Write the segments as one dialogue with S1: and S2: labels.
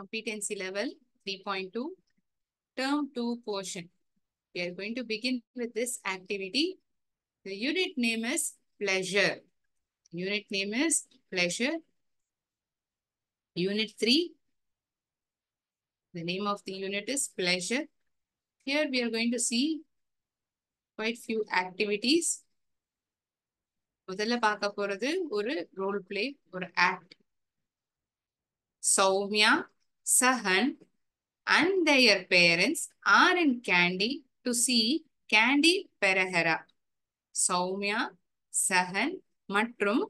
S1: Competency level 3.2, term 2 portion. We are going to begin with this activity. The unit name is pleasure. Unit name is pleasure. Unit 3. The name of the unit is pleasure. Here we are going to see quite few activities. முதல்ல பார்க்க போறது ஒரு role play, ஒரு act. Soumya, Sahan and their parents are in Kandy to see Kandy Perahera. Soumya, Sahan மற்றும்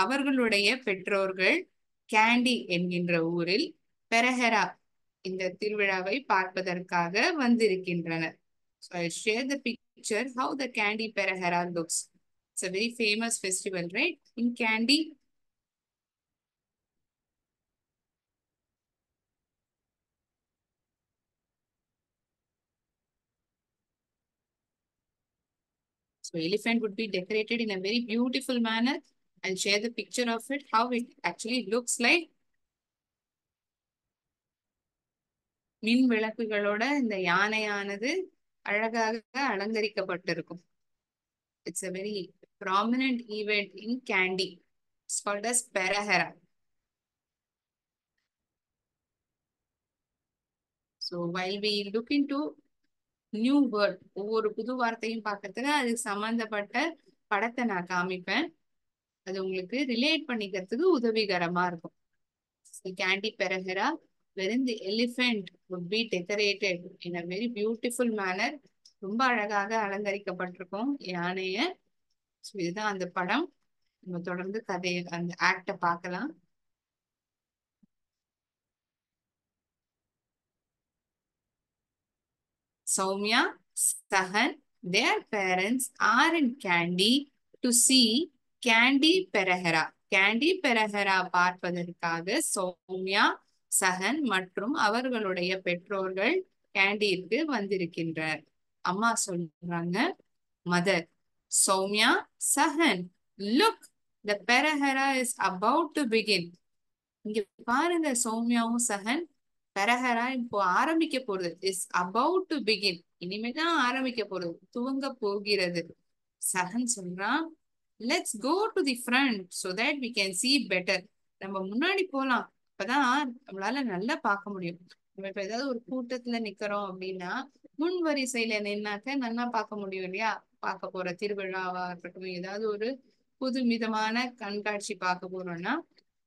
S1: அவர்களுடைய பெற்றோர்கள் candy என்கின்ற ஊரில் பெரஹரா இந்த திருவிழாவை பார்ப்பதற்காக வந்திருக்கின்றனர். So I'll share the picture how the Kandy Perahera looks. It's a very famous festival, right? In Kandy. So elephant would be decorated in a very beautiful manner. I'll share the picture of it, how it actually looks like. மின் விளக்குகளோட இந்த யானையானது அழகாக அலங்கரிக்கப்பட்டிருக்கும். It's a very prominent event in Kandy. It's called as Perahera. So while we look into new word, ஒவ்வொரு புது வார்த்தையும் பார்க்கறதுக்கு அதுக்கு சம்பந்தப்பட்ட படத்தை நான் காமிப்பேன். அது உங்களுக்கு ரிலேட் பண்ணிக்கிறதுக்கு உதவிகரமா இருக்கும். Kandy Perahera, wherein the elephant would be decorated in a very beautiful manner. ரொம்ப அழகாக அலங்கரிக்கப்பட்டிருக்கும் யானைய. இதுதான் அந்த படம். நம்ம தொடர்ந்து கதையை அந்த ஆக்ட பார்க்கலாம். Soumya, Sahan, their parents are in Kandy to see Kandy Perahera. Kandy Perahera பார்ப்பதற்காக சௌமியா, சஹன் மற்றும் அவர்களுடைய பெற்றோர்கள் கேண்டிற்கு வந்திருக்கின்றனர். அம்மா சொல்றாங்க, mother, Soumya, Sahan, look, the Perahera is about to begin. இங்க பாருங்க, சௌமியாவும் சஹன், பெரஹரா இப்போ ஆரம்பிக்க போறது. Is about to begin. இனிமேதான் ஆரம்பிக்க போறது, துவங்க போகிறது. சஹன் சொல்றான், let's go to the front so that we can see better. நம்ம முன்னாடி போலாம், அப்பதான் நம்மளால நல்லா பார்க்க முடியும். நம்ம இப்ப ஏதாவது ஒரு கூட்டத்துல நிக்கிறோம் அப்படின்னா முன் வரிசையில நின்னாக்க நல்லா பார்க்க முடியும் இல்லையா? பார்க்க போற திருவிழாவா இருக்கட்டும், ஏதாவது ஒரு புது விதமான கண்காட்சி பார்க்க போறோம்னா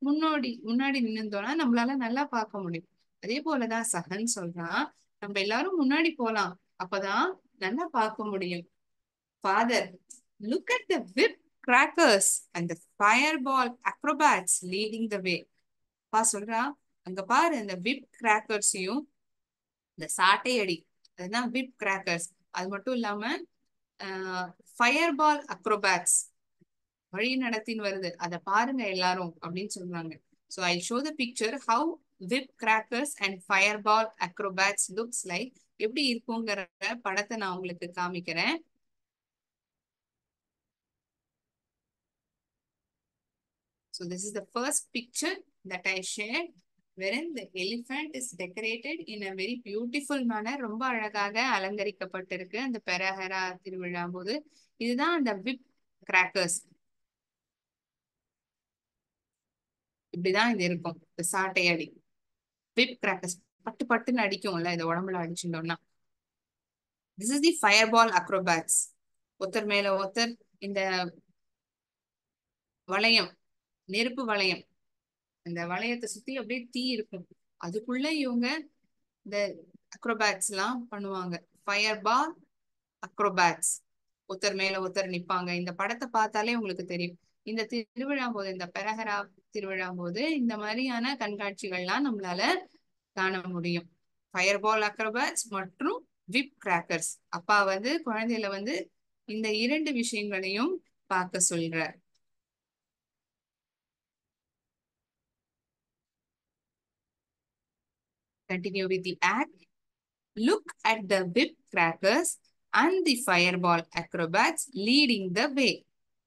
S1: முன்னாடி நின்னுந்தோம்னா நம்மளால நல்லா பார்க்க முடியும். அதே போலதான் சஹன் சொல்றான், நம்ம எல்லாரும் முன்னாடி போலாம், அப்பதான் நல்லா பார்க்க முடியும். Father, look at the whip crackers and the fireball acrobats leading the way. பா சொல்றா, அங்க பாரு, அந்த whip crackers-ஐயும் இந்த சாட்டையடி, அதுதான் whip crackers. அது மட்டும் இல்லாம fireball acrobats வழி நடத்தின்னு வருது, அதை பாருங்க எல்லாரும் அப்படின்னு சொல்றாங்க. So I'll show the picture how whip crackers and fireball acrobats looks like. எப்படி இருக்குங்கிற படத்தை நான் உங்களுக்கு காமிக்கிறேன். So this is the first picture that I shared, wherein the elephant is decorated in a very beautiful manner. ரொம்ப அழகாக அலங்கரிக்கப்பட்டிருக்கு அந்த பெரஹரா திருவிழா போது. இதுதான் அந்த whip crackers. இப்படிதான் இது இருக்கும், சாட்டையடி. whip crackers பட்டு பட்டுன்னு அடிக்கும்ல, இது உடம்புல அடிச்சுட்டோம்னா. This is the fireball acrobats. ஒருத்தர் மேல ஒருத்தர் இந்த வளையம், நெருப்பு வளையம், அந்த வளையத்தை சுத்தி அப்படியே தீ இருக்கும், அதுக்குள்ள இவங்க இந்த அக்ரோபேட்ஸ் எல்லாம் பண்ணுவாங்க. ஃபயர்பால் அக்ரோபேட்ஸ், ஒருத்தர் மேல ஒருத்தர் நிப்பாங்க. இந்த படத்தை பார்த்தாலே உங்களுக்கு தெரியும். இந்த திருவிழா போது, இந்த பெரஹரா திருவிழா போது இந்த மாதிரியான கண்காட்சிகள்லாம் நம்மளால காண முடியும். ஃபயர்பால் அக்ரோபேட்ஸ் மற்றும் விப் கிராக்கர்ஸ். அப்பா வந்து குழந்தையில வந்து இந்த இரண்டு விஷயங்களையும் பார்க்க சொல்றார். Continue with the act. Look at the whip crackers and the fireball acrobats leading the way.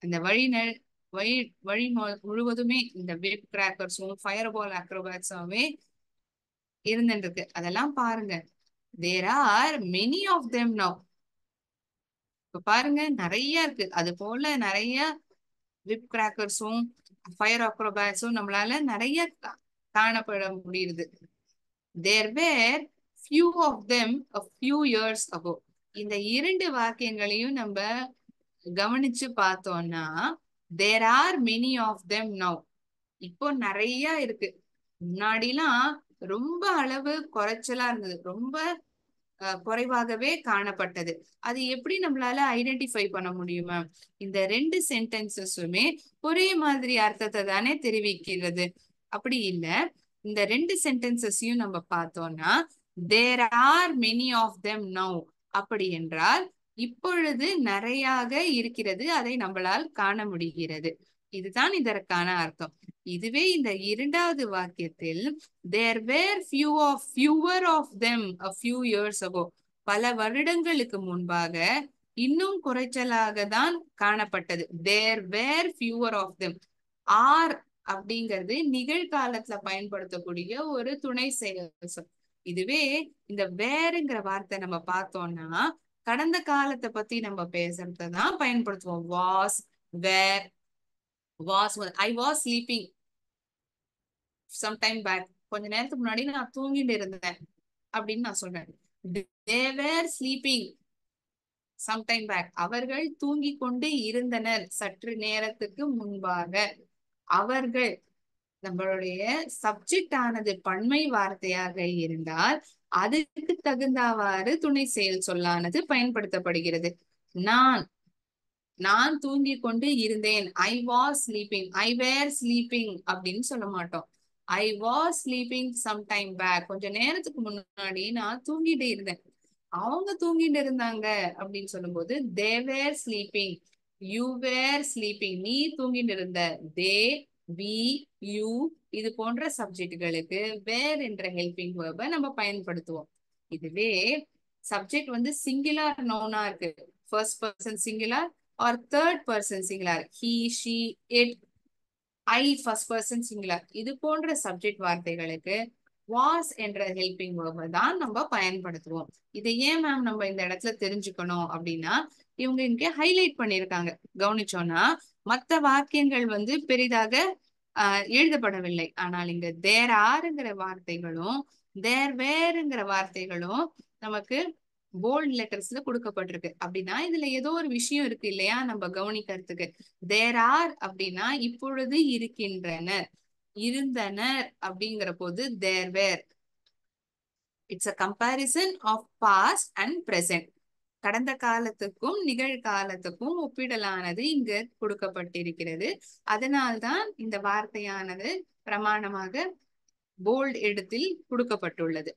S1: அந்த வழி முழுவதுமே இந்த whip crackers-உம் fireball acrobats-ஆவே இருந்துட்டு இருக்கு. அதெல்லாம் பாருங்க. There are many of them now. இப்ப பாருங்க நிறைய இருக்கு. அது போல நிறைய விப் கிராக்கர்ஸும் ஃபயர் அக்ரோபாட்ஸும் நம்மளால நிறைய காணப்பட முடியுது. There were few of them a few years ago. இந்த இரண்டு வாக்கியங்களையும் நம்ம கவனிச்சு பார்த்தோம்னா there are many of them now. இப்போ நிறைய இருக்கு. முன்னாடிலாம் ரொம்ப அளவு குறைச்சலா இருந்தது, ரொம்ப குறைவாகவே காணப்பட்டது. அது எப்படி நம்மளால ஐடென்டிஃபை பண்ண முடியுமா? இந்த ரெண்டு சென்டென்சஸுமே ஒரே மாதிரி அர்த்தத்தை தானே தெரிவிக்கிறது. அப்படி இல்ல, இந்த ரெண்டு சென்டென்சஸையும் நம்ம பார்த்தோம்னா there are many of them now அப்படி என்றால் இப்பொழுது நிறையாக இருக்கிறது, அதை நம்மளால் காண முடிகிறது. இதுதான் இதற்கான அர்த்தம். இதுவே இந்த இரண்டாவது வாக்கியத்தில் there were fewer of them a few years ago, பல வருடங்களுக்கு முன்பாக இன்னும் குறைச்சலாக தான் காணப்பட்டது. there were fewer of them. Are அப்படிங்கிறது நிகழ்காலத்துல பயன்படுத்தக்கூடிய ஒரு துணை செயல். இதுவே இந்த வேறுங்கிற வார்த்தை நம்ம பார்த்தோம்னா கடந்த காலத்தை பத்தி நம்ம பேசுறதுதான் பயன்படுத்துவோம். Was, were, was, I was sleeping some time back, கொஞ்ச நேரத்துக்கு முன்னாடி நான் தூங்கிட்டு இருந்தேன் அப்படின்னு நான் சொல்றேன். they were sleeping some time back. அவர்கள் தூங்கிக் கொண்டு இருந்தனர் சற்று நேரத்துக்கு முன்பாக. அவர்கள் நம்மளுடைய சப்ஜெக்ட் ஆனது பன்மை வார்த்தையாக இருந்தால் அதுக்கு தகுந்தவாறு துணை செயல் சொல்லானது பயன்படுத்தப்படுகிறது. நான் தூங்கி கொண்டு இருந்தேன், I was sleeping, I were sleeping அப்படின்னு சொல்ல மாட்டோம். I was sleeping some time back, கொஞ்ச நேரத்துக்கு முன்னாடி நான் தூங்கிட்டு இருந்தேன். அவங்க தூங்கிட்டு இருந்தாங்க அப்படின்னு சொல்லும்போது தே வேர் ஸ்லீப்பிங், யூ வேர் ஸ்லீப்பிங், நீ தூங்கிட்டு இருந்த. தே, வி, யூ இது போன்ற சப்ஜெக்டுகளுக்கு வேர் என்ற ஹெல்பிங் வேர்பை நம்ம பயன்படுத்துவோம். இதுவே சப்ஜெக்ட் வந்து சிங்குலர் நவுனா இருக்கு, first person singular or third person singular, he, she, it, I first person singular, இது போன்ற சப்ஜெக்ட் வார்த்தைகளுக்கு வாஸ் என்ற ஹெல்பிங் வேர்பை தான் நம்ம பயன்படுத்துவோம். இதை ஏன் மேம் நம்ம இந்த இடத்துல தெரிஞ்சுக்கணும் அப்படின்னா இவங்க இங்க ஹைலைட் பண்ணியிருக்காங்க. கவனிச்சோம்னா மற்ற வாக்கியங்கள் வந்து பெரிதாக எழுதப்படவில்லை. ஆனால் இங்க தேர் ஆறுங்கிற வார்த்தைகளும் தேர் வேறுங்கிற வார்த்தைகளும் நமக்கு போல்ட் லெட்டர்ஸ்ல கொடுக்கப்பட்டிருக்கு. அப்படின்னா இதுல ஏதோ ஒரு விஷயம் இருக்கு இல்லையா நம்ம கவனிக்கிறதுக்கு. தேர் ஆர் அப்படின்னா இப்பொழுது இருக்கின்றனர், இருந்தனர் அப்படிங்கிற போது there were. It's a comparison of past and present. கடந்த காலத்துக்கும் நிகழ்காலத்துக்கும் ஒப்பிடலானது இங்கு கொடுக்கப்பட்டிருக்கிறது. அதனால்தான் இந்த வார்த்தையானது பிரமாணமாக போல்ட் இடத்தில் கொடுக்கப்பட்டுள்ளது.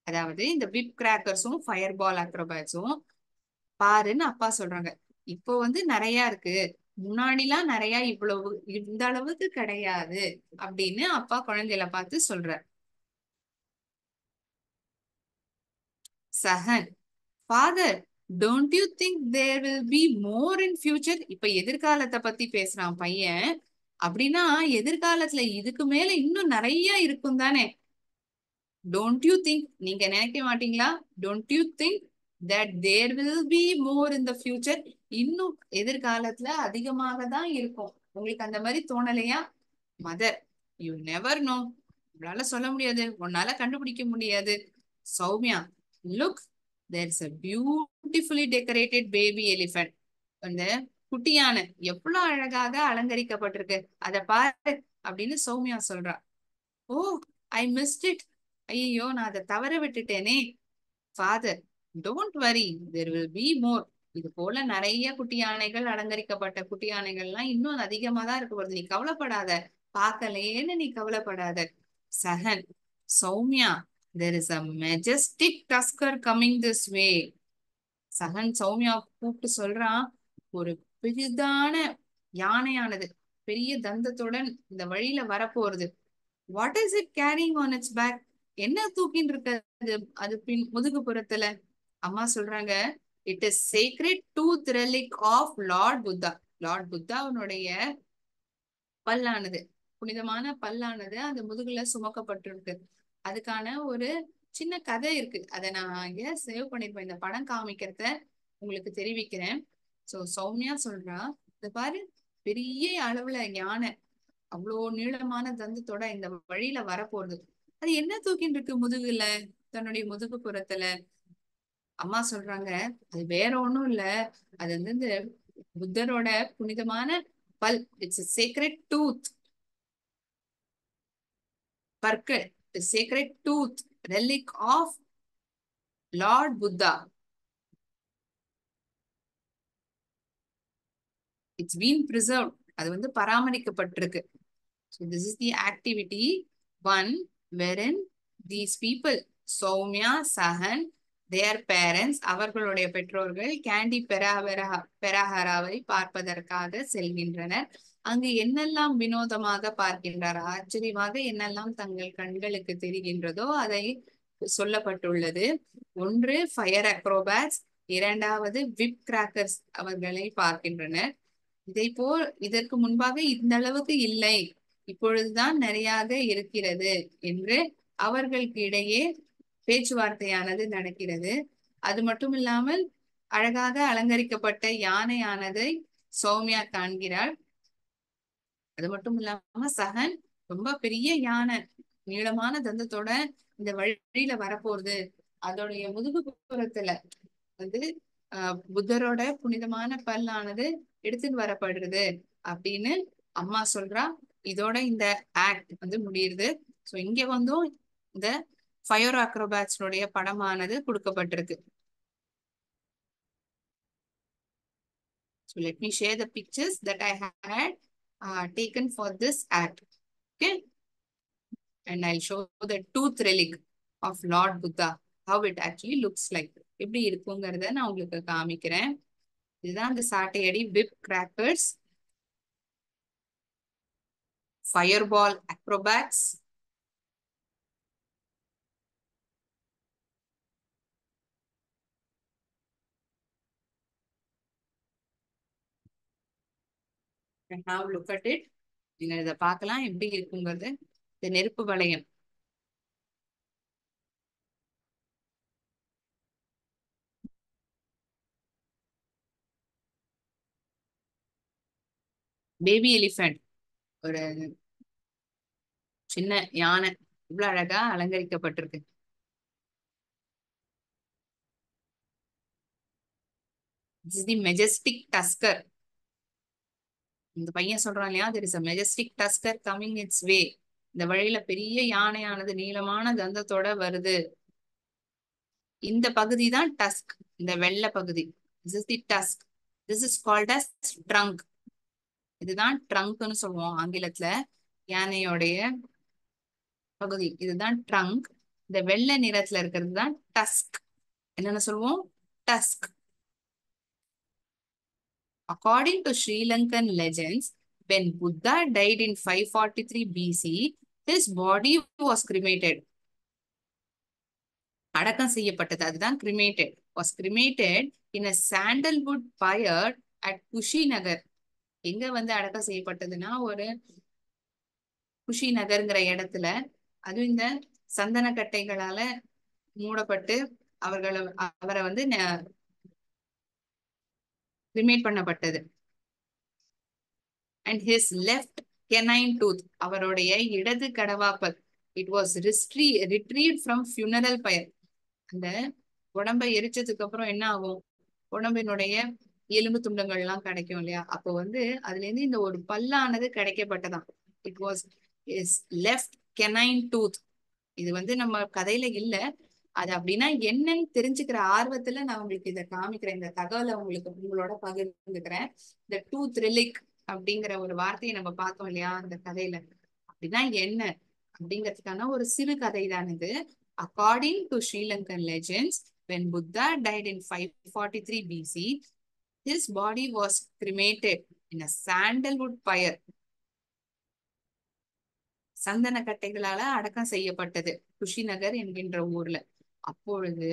S1: அதாவது இந்த விப் கிராக்கர்ஸும் ஃபயர் பால் அக்ரோபாட்ஸும் பாருன்னு அப்பா சொல்றாங்க. இப்போ வந்து நிறைய இருக்கு, முன்னாடிலாம் நிறைய இவ்வளவு இந்த அளவுக்கு கிடையாது அப்படின்னு அப்பா குழந்தைகளை பார்த்து சொல்றார். சஹன், father, don't you think there will be more in future? இப்ப எதிர்காலத்தை பத்தி பேசுறான் பையன். அப்படின்னா எதிர்காலத்துல இதுக்கு மேல இன்னும் நிறைய இருக்கும் தானே. டோன்ட் யூ திங்க், நீங்க நினைக்க மாட்டீங்களா? Don't you think that there will be more in the future? இன்னும் எதிர்காலத்துல அதிகமாக தான் இருக்கும். உங்களுக்கு அந்த மாதிரி தோணலையா? மதர், யூ நெவர் நோ, உங்களால சொல்ல முடியாது, உன்னால கண்டுபிடிக்க முடியாது. Soumya, look, there's a beautifully decorated baby elephant. அந்த குட்டியான எவ்வளவு அழகாக அலங்கரிக்கப்பட்டிருக்கு, அத பாரு அப்படின்னு சௌமியா சொல்றா. ஓ, ஐ மிஸ்ட் இட், ஐயோ நான் அதை தவற விட்டுட்டேனே. Father, don't worry, there will be மோர். இது போல நிறைய குட்டி யானைகள், அலங்கரிக்கப்பட்ட குட்டி யானைகள்லாம் இன்னும் அதிகமா தான் இருக்க போகுது, நீ கவலைப்படாத, பார்க்கலேன்னு நீ கவலைப்படாத. சஹன், Soumya, there is a majestic tusker coming this way. சஹன் Soumya கூப்பிட்டு சொல்றான், ஒரு பெரிதான யானையானது பெரிய தந்தத்துடன் இந்த வழியில வரப்போறது. What is it carrying on its back? என்ன தூக்கின்னு இருக்கிறது அது பின் முதுகு புறத்துல? அம்மா சொல்றாங்க, it is sacred tooth relic of lord Buddha. Lord புத்தாவுடைய பல்லானது, புனிதமான பல்லானது அந்த முதுகுல சுமக்கப்பட்டிருக்கு. அதுக்கான ஒரு சின்ன கதை இருக்கு. அதை நான் இங்க சேவ் பண்ணிருப்பேன். இந்த படம் காமிக்கிறத உங்களுக்கு தெரிவிக்கிறேன். சோ சௌமியா சொல்றா, இந்த பாரு, பெரிய அளவுல யானை, அவ்வளோ நீளமான தந்தத்தோட இந்த வழியில வரப்போகுது. அது என்ன தூக்கிட்டு இருக்கு முதுகுல, தன்னுடைய முதுகு புறத்துல? அம்மா சொல்றாங்க, அது வேற ஒண்ணும் இல்ல, அது வந்து இந்த புத்தரோட புனிதமான பல். It's sacred tooth. பற்கள். Sacred tooth relic of lord Buddha. It's been preserve. அது வந்து பராமரிக்கப்பட்டிருக்கு. So this is the activity one wherein these people, Soumya, Sahan, their parents, அவர்களுடைய பெற்றோர்கள் கேண்டி பெராஹராவை பார்ப்பதற்காக செல்கின்றனர். அங்கு என்னெல்லாம் வினோதமாக பார்க்கின்றார், ஆச்சரியமாக என்னெல்லாம் தங்கள் கண்களுக்கு தெரிகின்றதோ அதை சொல்லப்பட்டுள்ளது. ஒன்று ஃபயர் அக்ரோபாட்ஸ், இரண்டாவது விப் கிராக்கர்ஸ் அவர்களை பார்க்கின்றனர். இதை போல் இதற்கு முன்பாக இந்த அளவுக்கு இல்லை, இப்பொழுதுதான் நிறையாக இருக்கிறது என்று அவர்களுக்கு இடையே பேச்சுவார்த்தையானது நடக்கிறது. அது மட்டும் இல்லாமல் அழகாக அலங்கரிக்கப்பட்ட யானையானதை சௌமியா காண்கிறாள். அது மட்டும் இல்லாம சகன் ரொம்ப பெரிய யானை, நீளமான தந்தத்தோட இந்த வழியில வரப்போகுது, அதோடைய முதுகு புறத்துல வந்து புத்தரோட புனிதமான பல்லானது எடுத்துட்டு வரப்படுறது அப்படின்னு அம்மா சொல்றா. இதோட இந்த ஆக்ட் வந்து முடியுது. ஸோ இங்க வந்தும் இந்த ஃபயர் அக்ரோபாட்ஸ்னுடைய படமானது கொடுக்கப்பட்டிருக்கு. So let me share the pictures that I had taken for this act. Okay, and I'll show the tooth relic of Lord Buddha, how it actually looks like. எப்படி இருக்குங்கிறத நான் உங்களுக்கு காமிக்கிறேன். இதுதான் இந்த சாட்டையடி whip crackers, fireball acrobats, have look at it. நீங்க இதை பார்க்கலாம் எப்படி இருக்குங்கிறது. இந்த நெருப்பு வளையம், பேபி எலிஃபண்ட், ஒரு சின்ன யானை இவ்வளவு அழகா அலங்கரிக்கப்பட்டிருக்கு. This is the majestic tusker. இந்த பையன் சொல்றான் இல்லையா, there is a majestic tusker coming its way. இந்த வழியில பெரிய யானையானது நீளமான தந்தத்தோட வருது. இந்த பகுதி தான் டஸ்க், இந்த வெள்ளை பகுதி. This is the tusk. This is called as trunk. இதுதான் ட்ரங்க்னு சொல்லுவோம் ஆங்கிலத்துல. யானையோடைய பகுதி இதுதான் ட்ரங்க். இந்த வெள்ளை நிறத்துல இருக்கிறது தான் டஸ்க். என்னன்னு சொல்லுவோம்? Tusk. According to Sri Lankan legends, when Buddha died in 543 BC, his body was cremated. அடக்கம் செய்யப்பட்டது, அதுதான் cremated. Was cremated in a sandalwood pyre at Kushinagar. எங்க வந்து அடக்கம் செய்யப்பட்டதுன்னா ஒரு குஷிநகர்ங்கிற இடத்துல. அதுவும் இந்த சந்தன கட்டைகளால மூடப்பட்டு அவரை வந்து கிரிமேட் பண்ணப்பட்டது. And his left canine tooth, அவருடைய இடது கடவாப்பல், it was retrieved from funeral pyre. அந்த உடம்பை எரிச்சதுக்கு அப்புறம் என்ன ஆகும், உடம்பினுடைய எலும்பு துண்டங்கள் எல்லாம் கிடைக்கும் இல்லையா, அப்போ வந்து அதுல இருந்து இந்த ஒரு பல்லானது கிடைக்கப்பட்டதாம். It was his left canine tooth. இது வந்து நம்ம கதையில இல்ல, அது அப்படின்னா என்னன்னு தெரிஞ்சுக்கிற ஆர்வத்துல நான் உங்களுக்கு இதை காமிக்கிறேன். இந்த தகவலை உங்களோட பகிர்ந்துக்கிறேன். இந்த டூத் ரிலிக் அப்படிங்கிற ஒரு வார்த்தையை நம்ம பார்த்தோம் இல்லையா அந்த கதையில, அப்படின்னா என்ன அப்படிங்கிறதுக்கான ஒரு சிறு கதை தான் இது. According to Sri Lankan legends, when Buddha died in 543 BC, his body was cremated in a sandalwood pyre. சந்தன கட்டைகளால அடக்கம் செய்யப்பட்டது குஷிநகர் என்கின்ற ஊர்ல. அப்பொழுது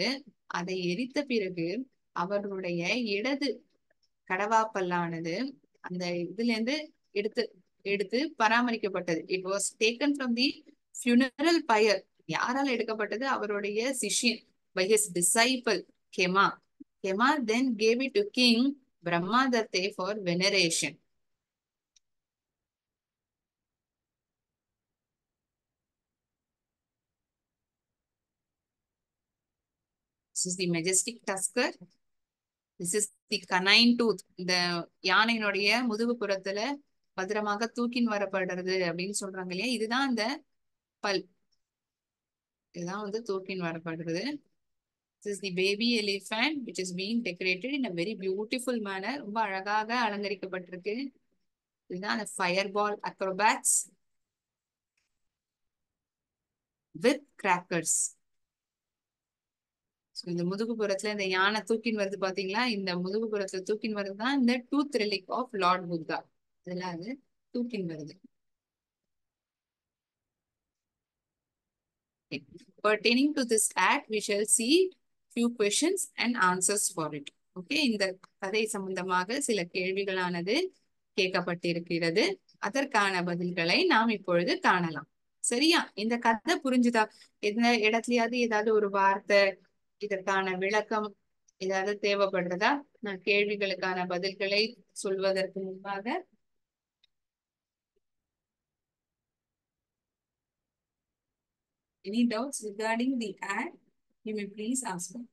S1: அதை எரித்த பிறகு அவர்களுடைய இடது கடவாப்பல்லானது அந்த இதுல இருந்து எடுத்து எடுத்து பராமரிக்கப்பட்டது. It was taken from the funeral pyre. யாரால எடுக்கப்பட்டது? அவருடைய சிஷ்யன், by his disciple Kema. Kema then gave it to king Brahmadatte for veneration. This is the majestic tusker. This is the canine tooth. இந்த யானையினுடைய முதுகு புறத்துல பத்திரமாக தூக்கின் வரப்படுறது அப்படின்னு சொல்றாங்க இல்லையா, இதுதான் அந்த பல். இதுதான் வந்து தூக்கின் வரப்படுறது. This is the baby elephant which is being decorated in a very beautiful manner. ரொம்ப அழகாக அலங்கரிக்கப்பட்டிருக்கு. இதுதான் அந்த fireball acrobats with crackers. இந்த முதுகுப்புறத்துல இந்த யானை தூக்கின் வருது பாத்தீங்களா, இந்த முதுகுப்புறத்துல தூக்கின் வருதுதான் இந்த tooth relic of lord Buddha. இதெல்லாம் அது தூக்கின் வருது. Pertaining to this act, we shall see few questions and answers for it. Okay, இந்த கதை சம்பந்தமாக சில கேள்விகளானது கேட்கப்பட்டிருக்கிறது. அதற்கான பதில்களை நாம் இப்பொழுது காணலாம். சரியா? இந்த கதை புரிஞ்சுதா? எந்த இடத்துலயாவது ஏதாவது ஒரு வார்த்தை இதற்கான விளக்கம் ஏதாவது தேவைப்படுறதா? நான் கேள்விகளுக்கான பதில்களை சொல்வதற்கு முன்பாக any doubts regarding the ad, you may please ask me.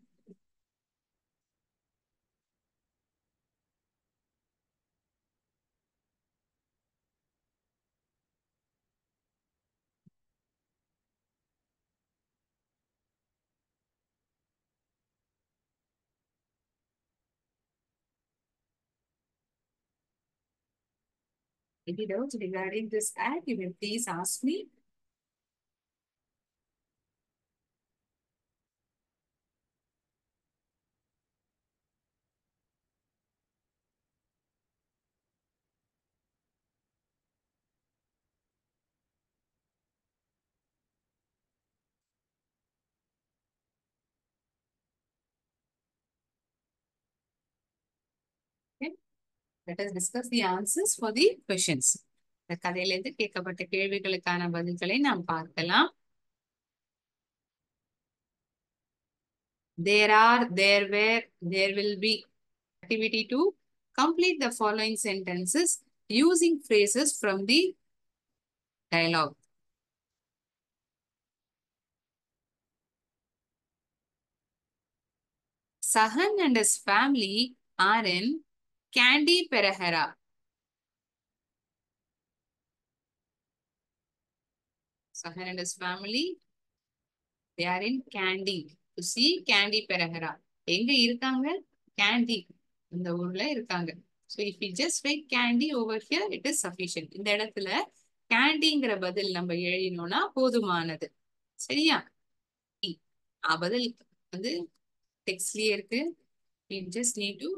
S1: Any doubts regarding this ad, you may please ask me. Okay, let us discuss the answers for the questions. இந்த கதையிலிருந்து கேட்கப்பட்ட கேள்விகளுக்கான பதில்களை நாம் பார்க்கலாம். There are, there were, there will be. Activity 2. Complete the following sentences using phrases from the dialogue. Sahan and his family are in Candy Perahera. Sahan and his family, they are in Candy to see Candy Perahera. எங்க இருக்காங்க? Candy இந்த ஊர்ல இருக்காங்க. So if we just write Candy over here, it is sufficient. இந்த இடத்துல கேண்டிங்கிற பதில் நம்ம எழுதினோம்னா போதுமானது. சரியா? பதில் வந்து டெக்ஸ்ட்லயே இருக்கு. We just need to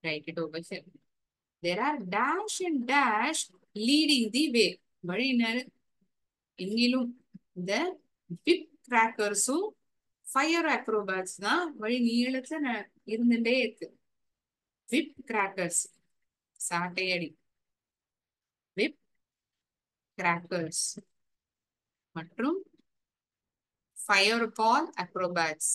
S1: write it over here. There are dash and dash leading the way. வழியினர் எங்கிலும் இந்த whip crackers-உம் fire acrobats தான் வழி நீளத்துல இருந்துட்டே இருக்கு. whip crackers சாட்டையடி, whip crackers மற்றும் fireball acrobats.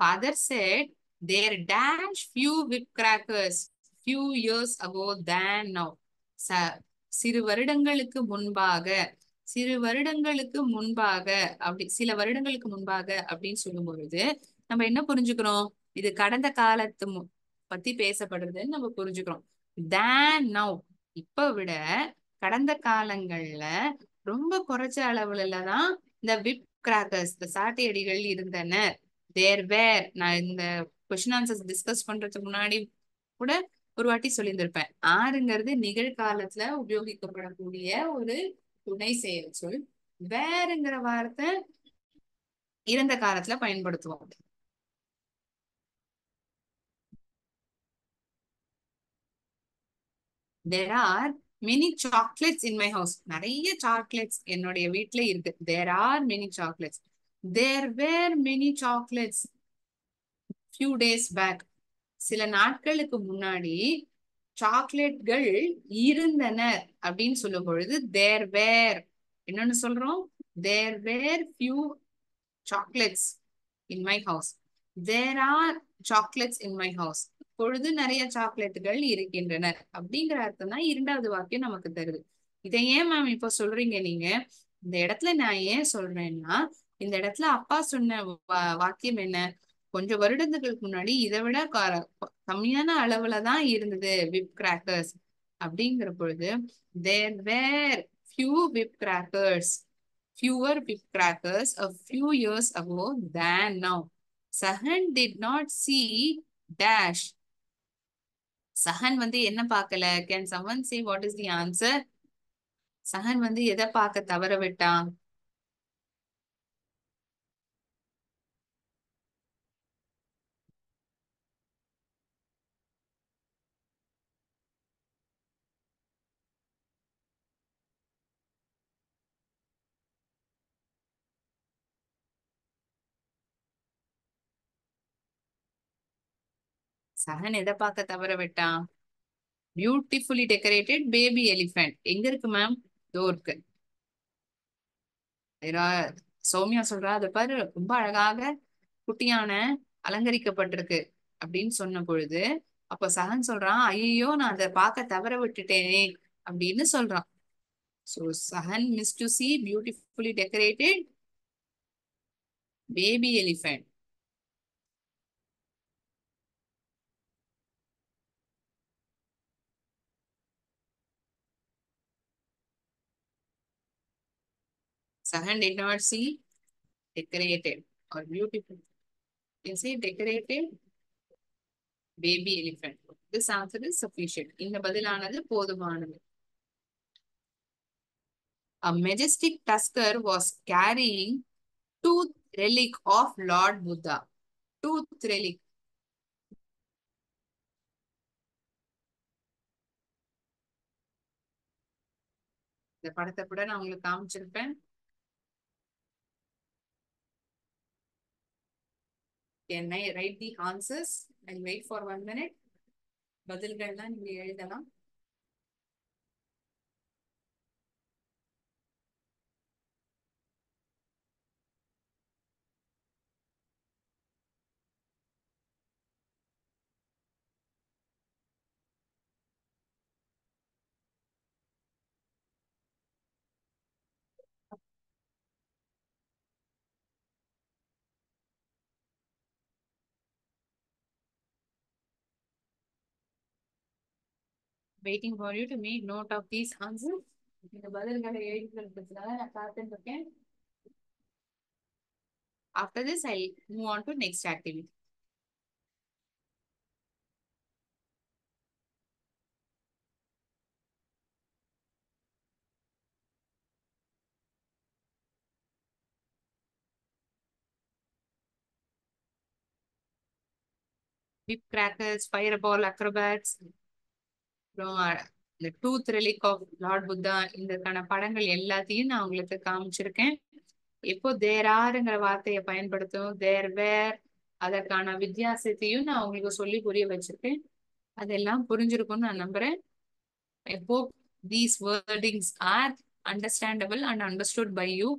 S1: Father said there dash few whip crackers few years ago than now. சிறு வருடங்களுக்கு முன்பாக, சிறு வருடங்களுக்கு முன்பாக அப்படி சில வருடங்களுக்கு முன்பாக அப்படின்னு சொல்லும் பொழுது நம்ம என்ன புரிஞ்சுக்கிறோம்? இது கடந்த காலத்து பத்தி பேசப்படுறதுன்னு நம்ம புரிஞ்சுக்கிறோம். தேன் நவ், இப்ப விட கடந்த காலங்கள்ல ரொம்ப குறைச்ச அளவுல தான் இந்த விப் கிராக்கர்ஸ், இந்த சாட்டையடிகள் இருந்தன. தேர் வேர், நான் இந்த கொஸ்டின் ஆன்சர்ஸ் டிஸ்கஸ் பண்றதுக்கு முன்னாடி கூட ஒரு வாட்டி சொல்லியிருந்திருப்பேன். ஆறுங்கிறது நிகழ்காலத்துல உபயோகிக்கப்படக்கூடிய ஒரு துணை செயல் சொல். வேறுங்கிற வார்த்தை இறந்த காலத்துல பயன்படுத்துவோம். There are many chocolates in my house. நிறைய சாக்லேட்ஸ் என்னுடைய வீட்ல இருக்கு. There are many chocolates. There were many chocolates few days back. சில நாட்களுக்கு முன்னாடி சாக்லேட்கள் இருந்தன அப்படின்னு சொல்லும் பொழுது தேர் வேர் என்னன்னு சொல்றோம்? There were few chocolates in my house. There are chocolates in my house. இப்பொழுது நிறைய சாக்லேட்டுகள் இருக்கின்றன அப்படிங்கிற அர்த்தம் தான் இரண்டாவது வாக்கியம் நமக்கு தருது. இதை ஏன் மேம் இப்ப சொல்றீங்க நீங்க? இந்த இடத்துல நான் ஏன் சொல்றேன்னா, இந்த இடத்துல அப்பா சொன்ன வாக்கியம் என்ன? கொஞ்சம் வருடங்களுக்கு முன்னாடி இதை விட கம்மியான அளவுல தான் இருந்தது விப் கிராக்கர்ஸ் அப்படிங்கிற பொழுது there were few whip crackers, fewer whip crackers a few years ago than now. Sahan did not see dash. சஹன் வந்து என்ன பார்க்கல? Can someone say what is the answer? சஹன் வந்து எதை பார்க்க தவற விட்டான்? சஹன் எதை பார்க்க தவற விட்டான்? Beautifully decorated baby elephant. எங்க இருக்கு மேம்? இதோ இருக்கு. சௌமியா சொல்றா, அது பாரு ரொம்ப அழகாக குட்டியான அலங்கரிக்கப்பட்டிருக்கு அப்படின்னு சொன்ன பொழுது அப்ப சஹன் சொல்றான், ஐயோ நான் அதை பார்க்க தவற விட்டுட்டேனே அப்படின்னு சொல்றான். So Sahan missed to see beautifully decorated baby elephant. Sahan did not see decorated or beautiful. You say decorated baby elephant. This answer is sufficient. இந்த பதிலானது போதுமானது. A majestic tusker was carrying tooth relic of Lord Buddha. Tooth relic. இந்த படத்தை கூட நான் உங்களுக்கு காமிச்சிருப்பேன். Can I write the answers and wait for 1 minute? பதில்கள்லாம் நீங்க எழுதலாம். Waiting for you to make note of these answers. இந்த பதில்களை எழுதுறதுக்காக நான் காத்துட்டு இருக்கேன். After this, I'll move on to next activity. Whip crackers, fireball acrobats, அப்புறம் இந்த tooth relic of lord Buddha, இதற்கான படங்கள் எல்லாத்தையும் நான் உங்களுக்கு காமிச்சிருக்கேன். எப்போ தேர் ஆருங்கிற வார்த்தையை பயன்படுத்தும், தேர் வேர், அதற்கான வித்தியாசத்தையும் நான் உங்களுக்கு சொல்லி புரிய வச்சிருக்கேன். அதெல்லாம் புரிஞ்சிருக்கும்னு நான் நம்புறேன். I hope these wordings are understandable and understood by you.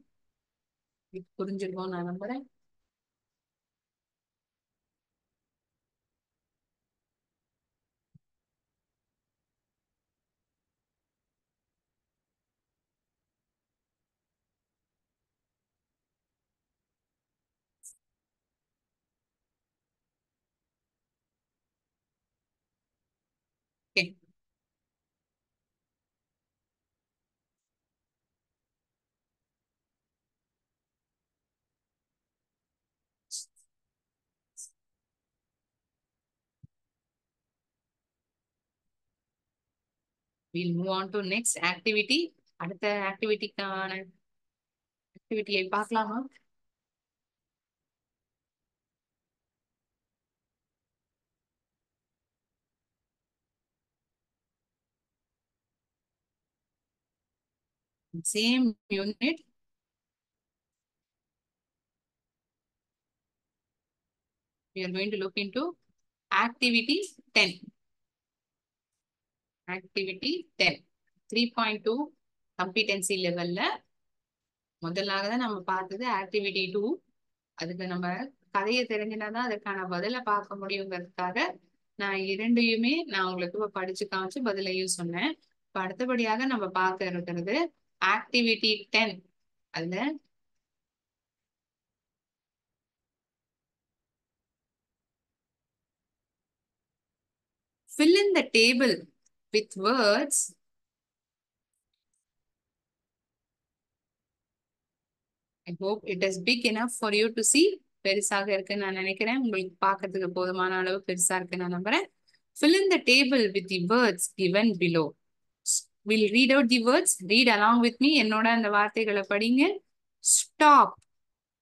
S1: புரிஞ்சிருக்கும் நான் நம்புறேன். Okay. We'll move on to next activity. அடுத்த ஆக்டிவிட்டிக்கான ஆக்டிவிட்டியை பார்க்கலாமா? Same unit. We are going to look into activity 10. Activity 10. 3.2 competency level. முதலாக தான் நம்ம பார்த்தது ஆக்டிவிட்டி 2. அதுக்கு நம்ம கதையை தெரிஞ்சினாதான் அதுக்கான பதிலை பார்க்க முடியுங்கிறதுக்காக நான் இரண்டையுமே நான் உங்களுக்கு இப்ப படிச்சு காமிச்சு பதிலையும் சொன்னேன். இப்ப அடுத்தபடியாக நம்ம பார்க்க இருக்கிறது ஆக்டிவிட்டி 10. அதுல fill in the table with words. I hope it is big enough for you to see. பெருசாக இருக்குன்னு நான் நினைக்கிறேன். உங்களுக்கு பார்க்கிறதுக்கு போதுமான அளவு பெருசா இருக்குன்னு நான் நம்புறேன். Fill in the table with the words given below. We'll read out the words. Read along with me. என்னோட அந்த வார்த்தைகளை படிங்க. Stop.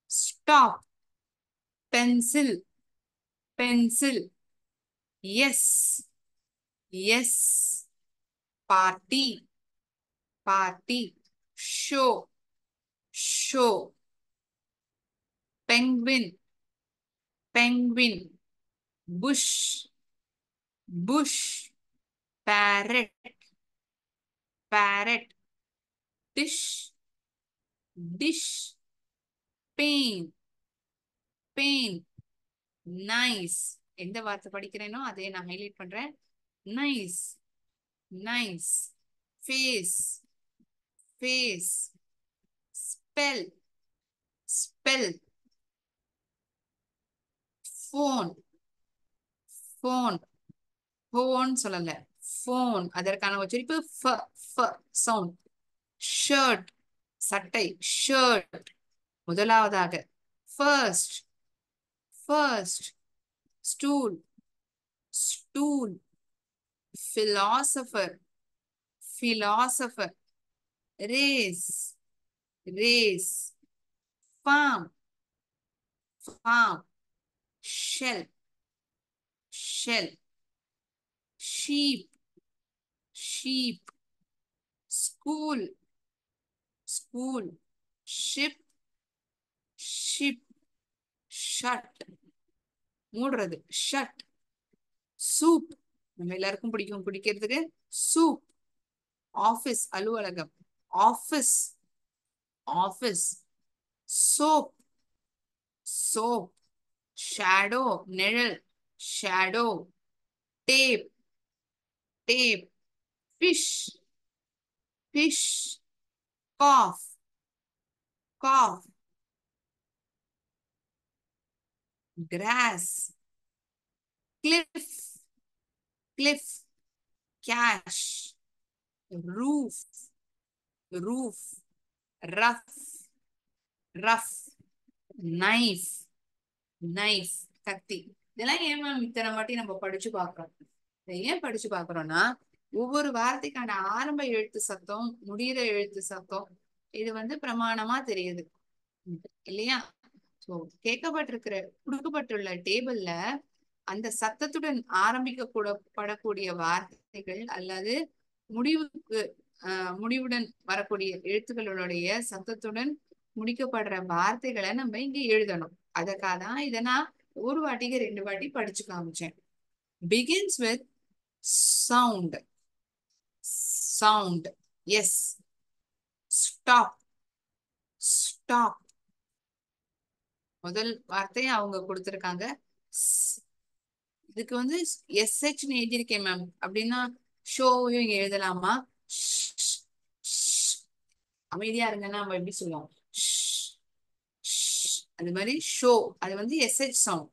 S1: Stop. Pencil. Pencil. Yes. Yes. Party. Party. Show. Show. Penguin. Penguin. Bush. Bush. Parrot. Parrot. Dish. Dish. Pain. Pain. Nice. எந்த வார்த்தை படிக்கிறேனோ அதை நான் highlight பண்றேன். Nice. Nice. Face. Face. Spell. Spell. Phone. Phone. Phone சொல்லல. Phone. அதற்கான உச்சரிப்பு sound. Shirt. சட்டை. Shirt. முதலாவதாக. First. First. Stool. Stool. Philosopher. Philosopher. Race. Race. Farm. Farm. Shell. Shell. Sheep. Sheep. School. School. Ship. Ship. Shut. மூடுறது. Shut. Soup. நம்ம எல்லாருக்கும் பிடிக்கிறதுக்கு soup. Office. அலுவலகம். Office. Office. Soap. Soap. Shadow. நிழல். Shadow. Tape. Tape. Fish. Fish. Cough. Cough. Grass. Cliff. Cliff. Cash. Roof. Roof. Rough. Rough. Knife. Knife. கத்தி. இதெல்லாம் ஏன் ma'am இத்தனை வாட்டி நம்ம படிச்சு பார்க்கிறோம்? இதை ஏன் படிச்சு பார்க்கிறோம்னா ஒவ்வொரு வார்த்தைக்கான ஆரம்ப எழுத்து சத்தம், முடிகிற எழுத்து சத்தம் இது பிரமாணமா தெரியுது இல்லையா? சோ கொடுக்கப்பட்டுள்ள டேபிள்ல அந்த சத்தத்துடன் படக்கூடிய வார்த்தைகள் அல்லது முடிவுக்கு முடிவுடன் வரக்கூடிய எழுத்துக்களுடைய சத்தத்துடன் முடிக்கப்படுற வார்த்தைகளை நம்ம இங்க எழுதணும். அதுக்காக தான் இதை நான் ஒரு வாட்டிக்கு 2 வாட்டி படிச்சு காமிச்சேன். begins with sound. Sound. Yes. Stop. Stop. முதல் வார்த்தையை அவங்க கொடுத்திருக்காங்க. இதுக்கு SHன்னு எழுதியிருக்கேன் மேம். அப்படின்னா ஷோவையும் இங்க எழுதலாமா? அமைதியா இருங்கன்னா நம்ம எப்படி சொல்லுவோம்? அது மாதிரி ஷோ அது SH சவுண்ட்.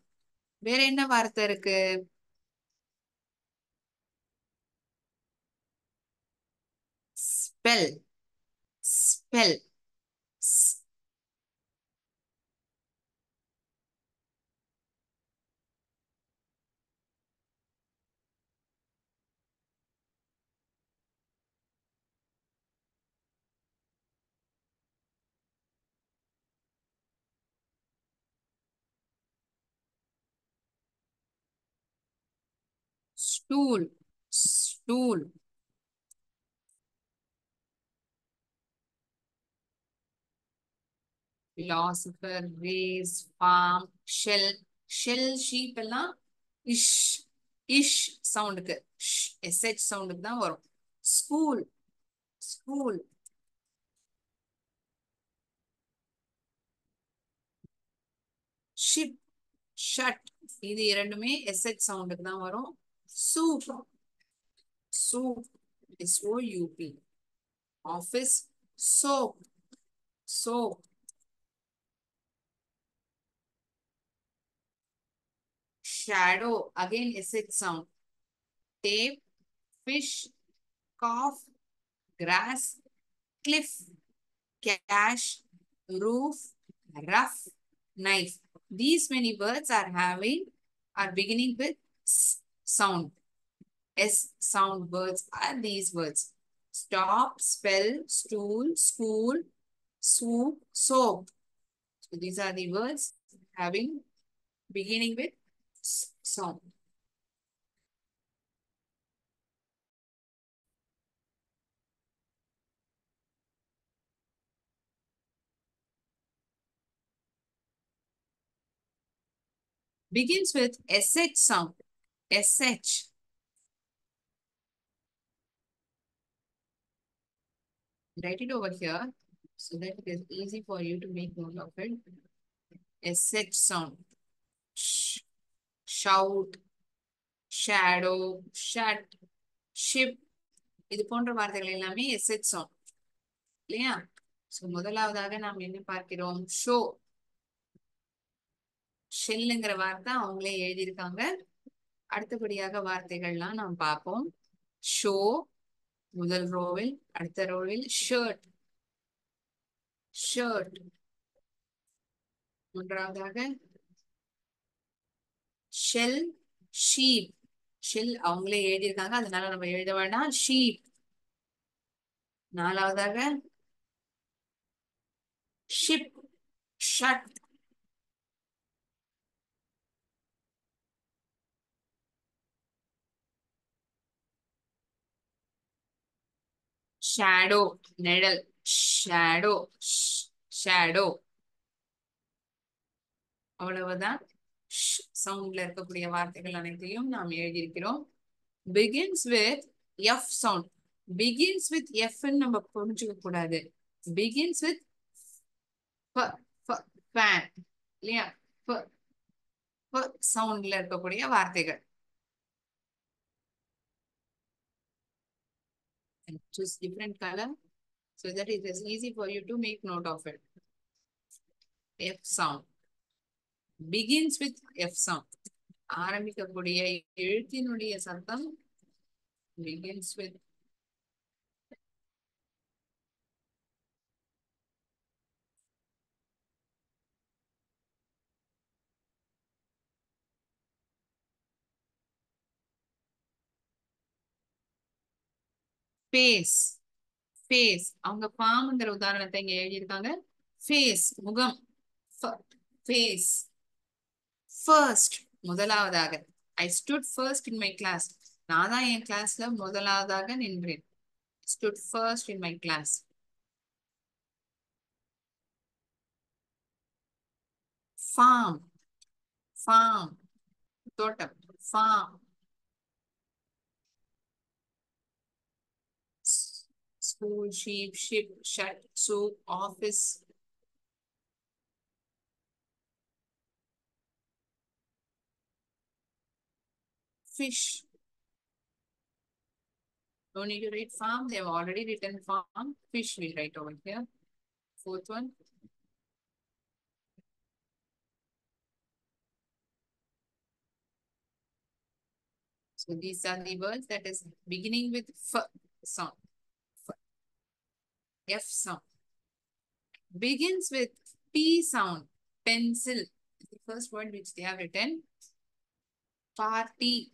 S1: வேற என்ன வார்த்தை இருக்கு? Spell. Spell. Stool. Stool. philosopher, raise, farm, shell. Shell sheep எல்லாம் ish ish சவுண்டுக்கு sh சவுண்டுக்கு தான் வரும். School, school. Ship, shut. இது இரண்டுமே sh சவுண்டுக்கு தான் வரும். Soup, soup. SOUP. Office, soap, soap. Shadow, again sh sound. Tape, fish, cough, grass, cliff, cash, roof, rough, knife. These many words are beginning with sound. S sound words are these words. Stop, spell, stool, school, swoop, soap. So these are the words having beginning with sound. Begins with SH sound. SH. Write it over here so that it is easy for you to make note of it. SH sound. Sh, shout, shadow, shut, ship. இது போன்ற வார்த்தைகள் எல்லாமே SH sound. இல்லையா? So முதலாவதாக நாம் என்ன பார்க்கிறோம்? Show. ஷெல்லுங்கிற வார்த்தை அவங்களே எழுதியிருக்காங்க. அடுத்தபடியாக வார்த்தைகள்லாம் நாம் பார்ப்போம். ஷோ முதல் ரோவில், அடுத்த ரோவில் ஷர்ட், ஷர்ட். மூன்றாவதாக ஷெல், ஷீப். ஷெல் அவங்களே எழுதியிருக்காங்க, அதனால நம்ம எழுத வேண்டாம். ஷீப். நாலாவதாக ஷிப், ஷட். ஷேடோ, நிழல். Shadow, shadow. அவ்வளவுதான். சவுண்ட்ல இருக்கக்கூடிய வார்த்தைகள் அனைத்தையும் நாம் எழுதியிருக்கிறோம். begins with F sound. begins with F நம்ம புரிஞ்சுக்க கூடாது. begins with fan. இல்லையா? சவுண்ட்ல இருக்கக்கூடிய வார்த்தைகள். And choose different color so that it is easy for you to make note of it. F sound. begins with F sound. ஆரம்பிக்கக்கூடிய எழுத்தினுடைய சத்தம் begins with face. face. அவங்க பாம்புங்கிற உதாரணத்தை இங்க எழுதியிருக்காங்க. face, முகம். face. first, முதலாவதாக. I stood first in my class. நான் தான் என் கிளாஸ்ல முதலாவதாக நின்றேன். stood first in my class. farm, farm. தோட்டம், farm. school, sheep, ship, shut, soup, office. fish. Don't need to write farm. They have already written farm. Fish we write over here. Fourth one. So these are the words that is beginning with F sound. F. F sound. Begins with P sound. Pencil. The first word which they have written. Party.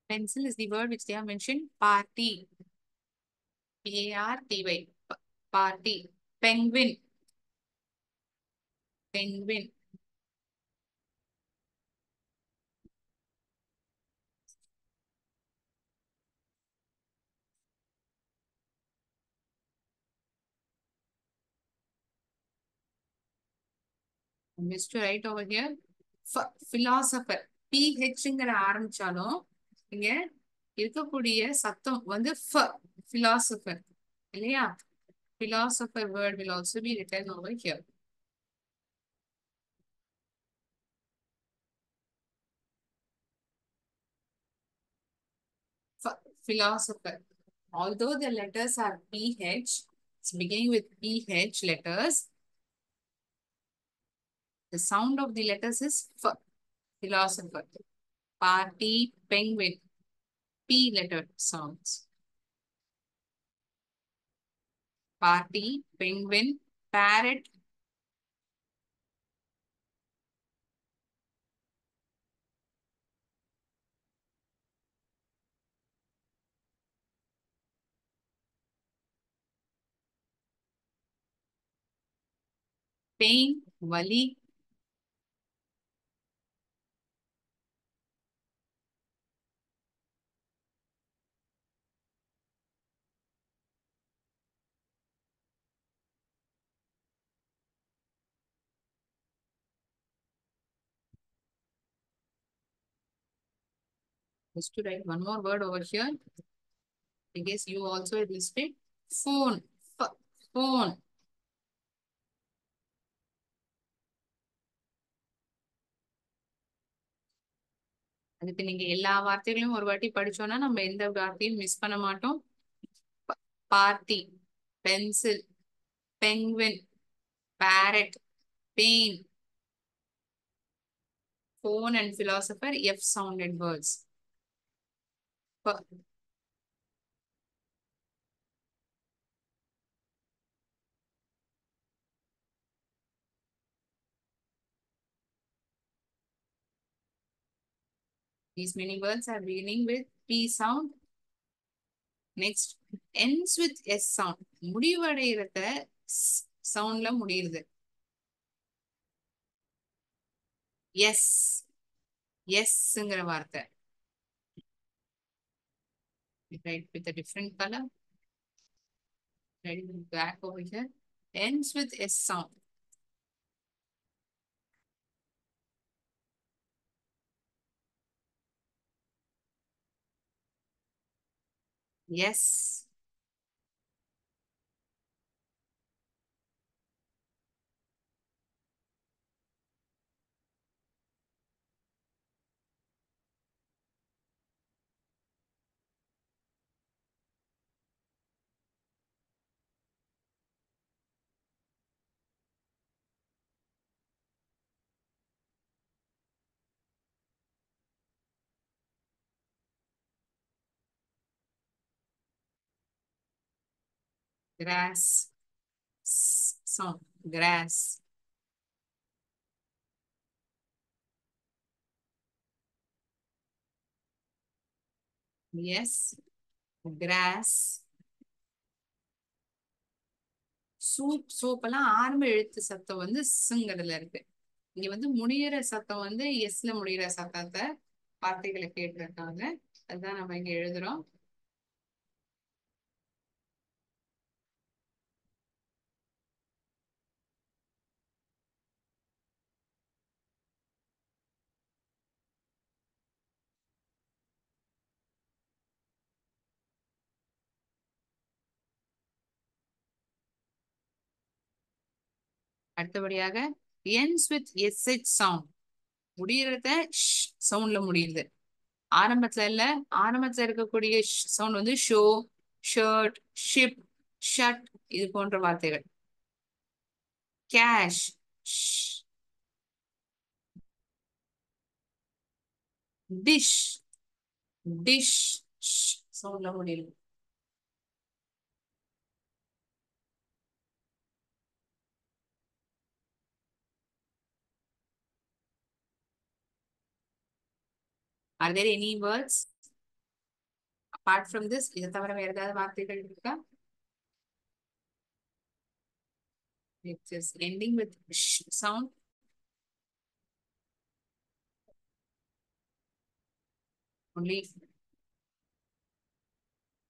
S1: Pencil is the word which they have mentioned. Party. Party. Party. Penguin. Penguin. Missed to write over here. Philosopher. PHங்கிற ஆரம்பிச்சாலும் இங்க இருக்கக்கூடிய சத்தம் வந்து philosopher இல்லையா? Philosopher word will also be written over here. Philosopher. Although the letters are PH, it's beginning with PH letters, the sound of the letters is philosopher. Party, penguin, P letter sounds. Party, penguin, parrot, pain, வலி, just to write one more word over here. I guess you also listed phone. Phone. அதுக்கு நீங்க எல்லா வார்த்தைகளையும் ஒரு வாட்டி படிச்சோம்னா நம்ம எந்த வார்த்தையும் மிஸ் பண்ண மாட்டோம். Party, pencil, penguin, parrot, pain, phone and philosopher, F sounded words. These many words are beginning with P sound. Next, ends with S sound. முடிவடைகிறத சவுண்ட்ல முடியுது. எஸ் எஸ்ங்கிற வார்த்தை. Write with a different color. Write it back over here. Ends with S sound. Yes. Grass. Sound. Grass. Yes. Grass. Soap எல்லாம் ஆரம்ப எழுத்து சத்தம் வந்து ஸ்ங்கிறதுல இருக்கு. இங்க வந்து முடியிற சத்தம் வந்து எஸ்ல முடியிற சத்தத்தை வார்த்தைகளை கேட்டிருக்காங்க. அதுதான் நம்ம இங்க எழுதுறோம். அடுத்தபடியாக ends with sh sound. முடியறத சவுண்ட்ல முடியுது. ஆரம்பத்துல இல்ல, ஆரம்பத்துல இருக்கக்கூடிய சவுண்ட் வந்து ஷோ, ஷர்ட், ஷிப், ஷட் இது போன்ற வார்த்தைகள். கேஷ், டிஷ், டிஷ் சவுண்ட்ல முடியுது. Are there any words apart from this இதை தவிர வேற ஏதாவது வார்த்தைகள் இருக்கா? It's just ending with sh sound. Only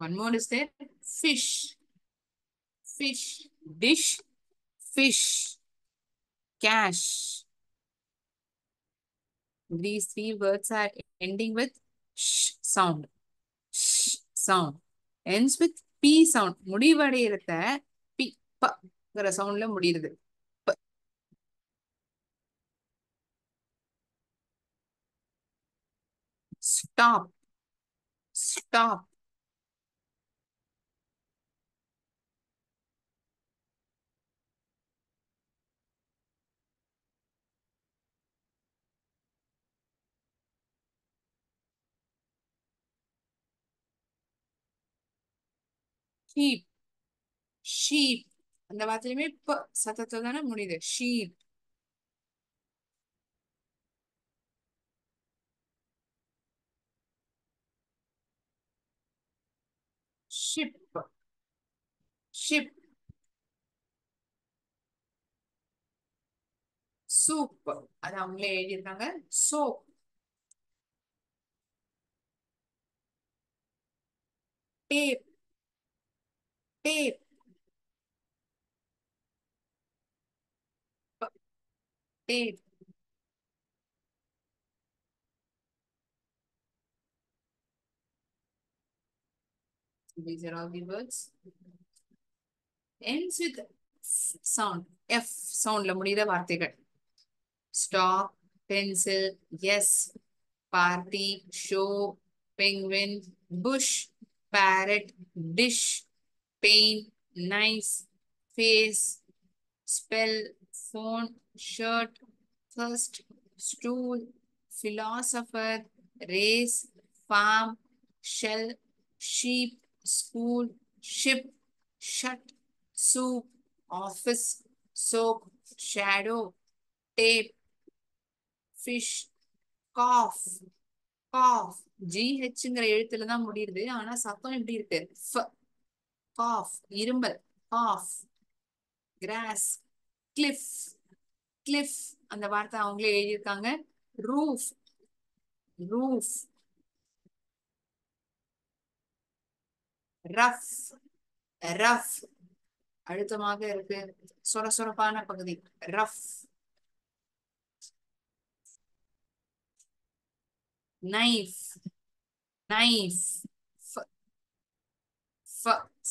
S1: one more is there. Fish, fish, dish, fish, cash. These three words are ending with sh sound. Sh sound. Ends with p sound. முடிவடையறத p பங்கிற சவுண்ட்ல முடியுது. Stop, stop. Keep, sheep. அந்த வார்த்தையுமே ப சத்தத்துல தானே முடியுது. Sheep. Ship, ship. Soup. அது அவங்களே எழுதியிருக்காங்க. Soap. Tape, tape. Tape. These are all the words. Ends with sound. F soundல முடியுற வார்த்தைகள். Stop, pencil, yes, party, show, penguin, bush, parrot, dish, pain, nice, face, spell, phone, shirt, first, stool, philosopher, race, farm, shell, sheep, school, ship, shut, soup, office, soap, shadow, tape, fish, cough, cough. GHங்கிற எழுத்துல தான் முடியுது. ஆனா சத்தம் எப்படி இருக்கு? cough, இரும்பல், cough, grass, cliff, cliff. அந்த வார்த்தை அவங்களே எழுதியிருக்காங்க. roof, roof, rough, rough. அழுத்தமாக இருக்கு, சொரசொரப்பான பகுதி. rough. knife, knife.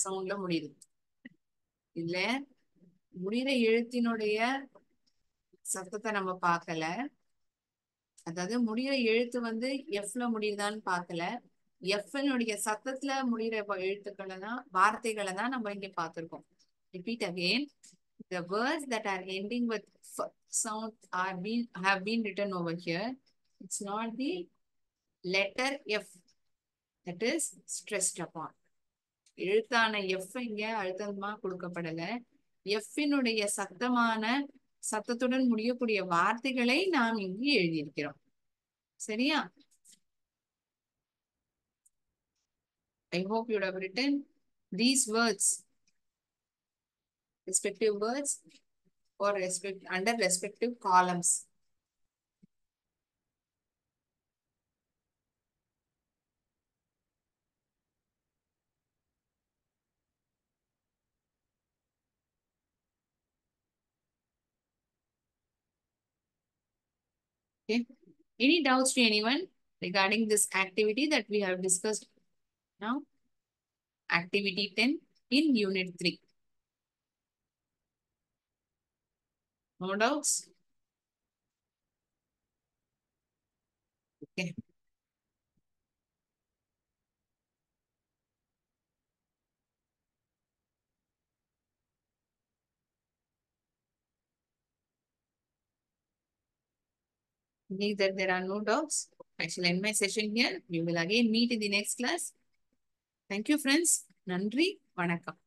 S1: சவுண்ட்ல முடியுது. இல்ல முடிகிற எழுத்தினுடைய சத்தத்தை நம்ம பார்க்கல. அதாவது முடிகிற எழுத்து வந்து எஃப்ல முடியுதான்னு பார்க்கல. எஃப்னுடைய சத்தத்துல முடிகிற எழுத்துக்களை தான் வார்த்தைகளை தான் நம்ம இங்க பார்த்திருக்கோம். Repeat again. The words that are ending with f sound have been written over here. It's not the letter F that is stressed upon. எழுத்தான எஃப் இங்க அழுத்தமா கொடுக்கப்படல. எஃப்னுடைய சத்தத்துடன் முடியக்கூடிய வார்த்தைகளை நாம் இங்கு எழுதியிருக்கிறோம். சரியா? I hope you would have written these words, respective words, or under respective columns. Okay. Any doubts to anyone regarding this activity that we have discussed now? Activity 10 in Unit 3. No doubts? Okay. Neither there are no doubts. I shall end my session here. We will again meet in the next class. Thank you, friends. நன்றி, வணக்கம்.